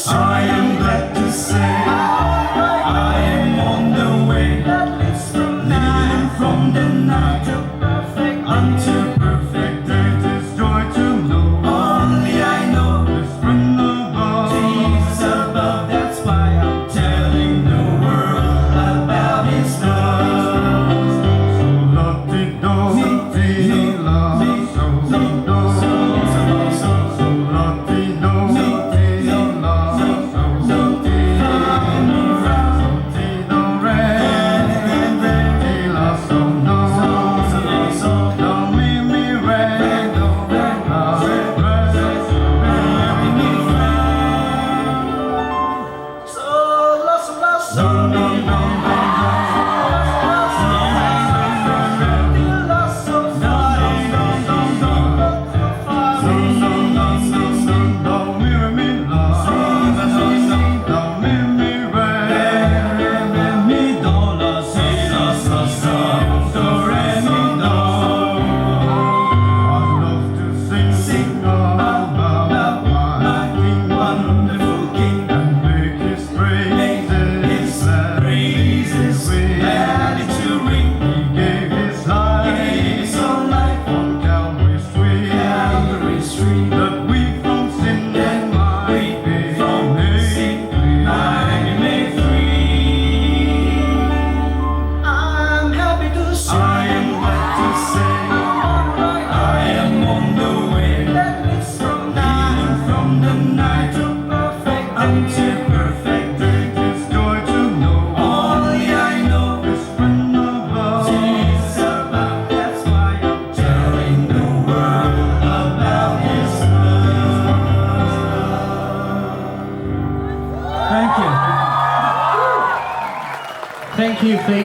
I am glad to say I am on the way, leading from the night until perfect day. It is joy to know only I know this friend above, Jesus above. That's why I'm telling the world about His love. So la-ti-do, ti-la, so-ti-do, so la-ti-do, ti-la, so-ti, so-ti-do, re, ti-la, so-no, do, mi, mi, re, do, re, la, re, mi, mi, fa. So la, so la, so, no, no, no, Thank you. Thank you.